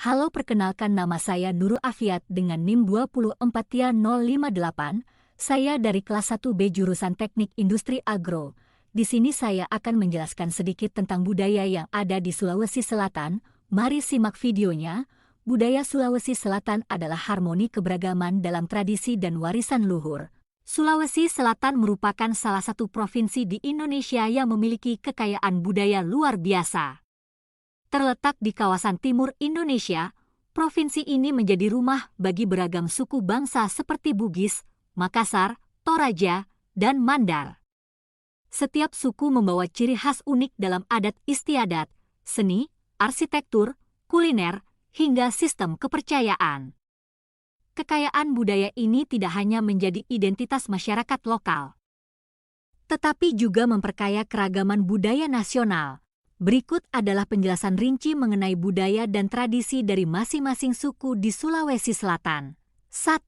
Halo, perkenalkan nama saya Nurul Afiat dengan NIM 24058. Saya dari kelas 1B jurusan Teknik Industri Agro. Di sini saya akan menjelaskan sedikit tentang budaya yang ada di Sulawesi Selatan. Mari simak videonya. Budaya Sulawesi Selatan adalah harmoni keberagaman dalam tradisi dan warisan luhur. Sulawesi Selatan merupakan salah satu provinsi di Indonesia yang memiliki kekayaan budaya luar biasa. Terletak di kawasan timur Indonesia, provinsi ini menjadi rumah bagi beragam suku bangsa seperti Bugis, Makassar, Toraja, dan Mandar. Setiap suku membawa ciri khas unik dalam adat istiadat, seni, arsitektur, kuliner, hingga sistem kepercayaan. Kekayaan budaya ini tidak hanya menjadi identitas masyarakat lokal, tetapi juga memperkaya keragaman budaya nasional. Berikut adalah penjelasan rinci mengenai budaya dan tradisi dari masing-masing suku di Sulawesi Selatan. 1.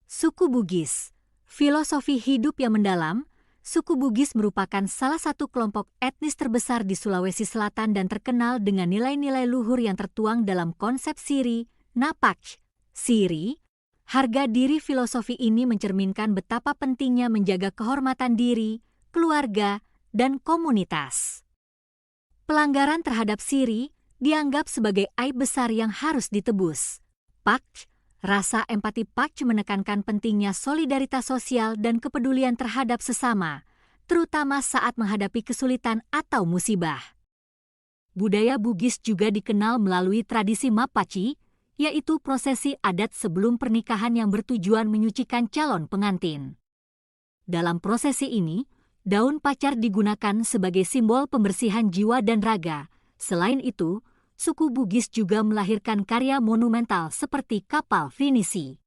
Suku Bugis. Filosofi hidup yang mendalam. Suku Bugis merupakan salah satu kelompok etnis terbesar di Sulawesi Selatan dan terkenal dengan nilai-nilai luhur yang tertuang dalam konsep Siri, Napak. Siri, harga diri. Filosofi ini mencerminkan betapa pentingnya menjaga kehormatan diri, keluarga, dan komunitas. Pelanggaran terhadap Siri dianggap sebagai aib besar yang harus ditebus. Pak, rasa empati Pak menekankan pentingnya solidaritas sosial dan kepedulian terhadap sesama, terutama saat menghadapi kesulitan atau musibah. Budaya Bugis juga dikenal melalui tradisi Mapaci, yaitu prosesi adat sebelum pernikahan yang bertujuan menyucikan calon pengantin. Dalam prosesi ini, daun pacar digunakan sebagai simbol pembersihan jiwa dan raga. Selain itu, suku Bugis juga melahirkan karya monumental seperti kapal Finisi.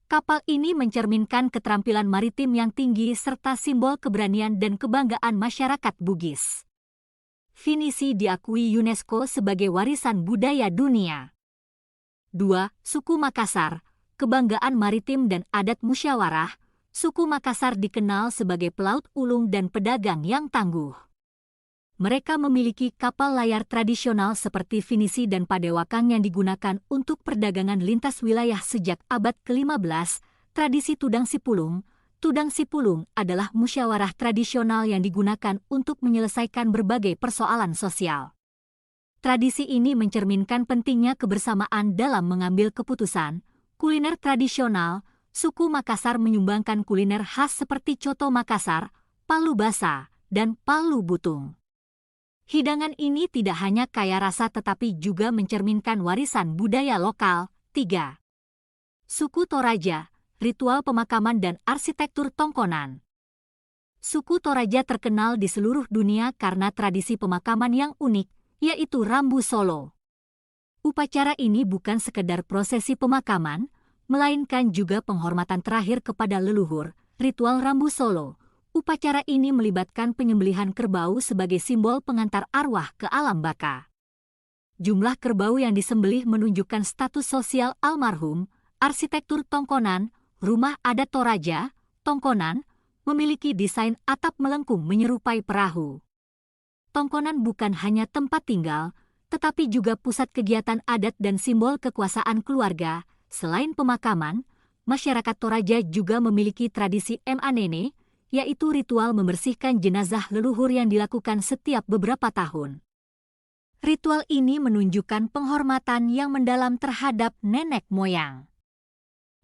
Kapal ini mencerminkan keterampilan maritim yang tinggi serta simbol keberanian dan kebanggaan masyarakat Bugis. Finisi diakui UNESCO sebagai warisan budaya dunia. 2. Suku Makassar, kebanggaan maritim dan adat musyawarah. Suku Makassar dikenal sebagai pelaut ulung dan pedagang yang tangguh. Mereka memiliki kapal layar tradisional seperti Finisi dan Padewakang yang digunakan untuk perdagangan lintas wilayah sejak abad ke-15. Tradisi Tudang Sipulung. Tudang Sipulung adalah musyawarah tradisional yang digunakan untuk menyelesaikan berbagai persoalan sosial. Tradisi ini mencerminkan pentingnya kebersamaan dalam mengambil keputusan. Kuliner tradisional. Suku Makassar menyumbangkan kuliner khas seperti coto Makassar, palu basa, dan palu butung. Hidangan ini tidak hanya kaya rasa tetapi juga mencerminkan warisan budaya lokal. 3. Suku Toraja, ritual pemakaman dan arsitektur tongkonan. Suku Toraja terkenal di seluruh dunia karena tradisi pemakaman yang unik, yaitu Rambu Solo. Upacara ini bukan sekedar prosesi pemakaman, melainkan juga penghormatan terakhir kepada leluhur. Ritual Rambu Solo. Upacara ini melibatkan penyembelihan kerbau sebagai simbol pengantar arwah ke alam baka. Jumlah kerbau yang disembelih menunjukkan status sosial almarhum. Arsitektur tongkonan. Rumah adat Toraja, tongkonan, memiliki desain atap melengkung menyerupai perahu. Tongkonan bukan hanya tempat tinggal, tetapi juga pusat kegiatan adat dan simbol kekuasaan keluarga. Selain pemakaman, masyarakat Toraja juga memiliki tradisi Manene, yaitu ritual membersihkan jenazah leluhur yang dilakukan setiap beberapa tahun. Ritual ini menunjukkan penghormatan yang mendalam terhadap nenek moyang.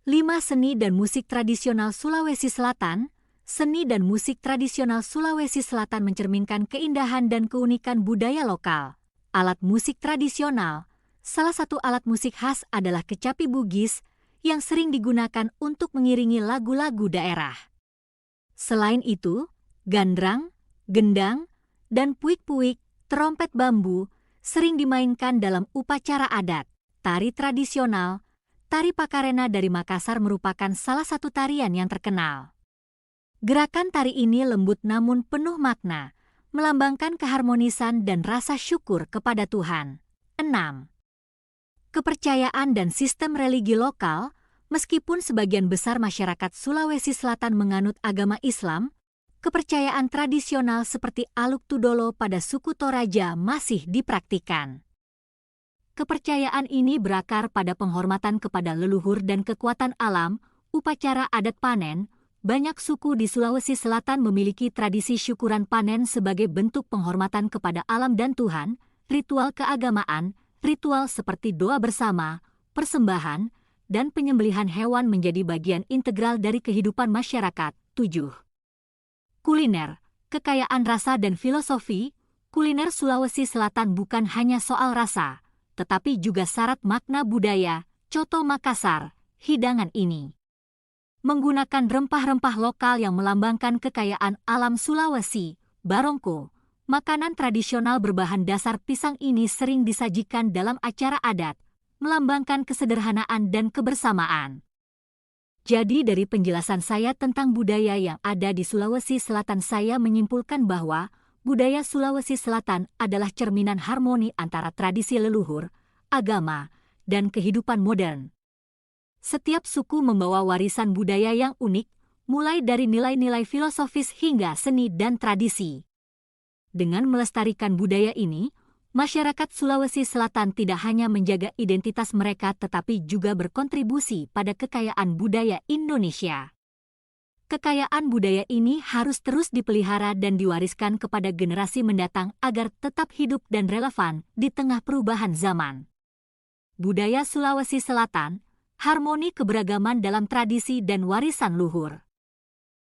5. Seni dan musik tradisional Sulawesi Selatan. Seni dan musik tradisional Sulawesi Selatan mencerminkan keindahan dan keunikan budaya lokal. Alat musik tradisional. Salah satu alat musik khas adalah kecapi Bugis yang sering digunakan untuk mengiringi lagu-lagu daerah. Selain itu, gandrang, gendang, dan puik-puik, terompet bambu, sering dimainkan dalam upacara adat. Tari tradisional, tari Pakarena dari Makassar merupakan salah satu tarian yang terkenal. Gerakan tari ini lembut namun penuh makna, melambangkan keharmonisan dan rasa syukur kepada Tuhan. 6. Kepercayaan dan sistem religi lokal. Meskipun sebagian besar masyarakat Sulawesi Selatan menganut agama Islam, kepercayaan tradisional seperti Aluk Tudolo pada suku Toraja masih dipraktikkan. Kepercayaan ini berakar pada penghormatan kepada leluhur dan kekuatan alam, upacara adat panen. Banyak suku di Sulawesi Selatan memiliki tradisi syukuran panen sebagai bentuk penghormatan kepada alam dan Tuhan, ritual keagamaan, ritual seperti doa bersama, persembahan, dan penyembelihan hewan menjadi bagian integral dari kehidupan masyarakat. 7. Kuliner, kekayaan rasa dan filosofi. Kuliner Sulawesi Selatan bukan hanya soal rasa, tetapi juga syarat makna budaya. Coto Makassar, hidangan ini menggunakan rempah-rempah lokal yang melambangkan kekayaan alam Sulawesi. Barongko, makanan tradisional berbahan dasar pisang ini sering disajikan dalam acara adat, melambangkan kesederhanaan dan kebersamaan. Jadi dari penjelasan saya tentang budaya yang ada di Sulawesi Selatan, saya menyimpulkan bahwa budaya Sulawesi Selatan adalah cerminan harmoni antara tradisi leluhur, agama, dan kehidupan modern. Setiap suku membawa warisan budaya yang unik, mulai dari nilai-nilai filosofis hingga seni dan tradisi. Dengan melestarikan budaya ini, masyarakat Sulawesi Selatan tidak hanya menjaga identitas mereka tetapi juga berkontribusi pada kekayaan budaya Indonesia. Kekayaan budaya ini harus terus dipelihara dan diwariskan kepada generasi mendatang agar tetap hidup dan relevan di tengah perubahan zaman. Budaya Sulawesi Selatan, harmoni keberagaman dalam tradisi dan warisan luhur.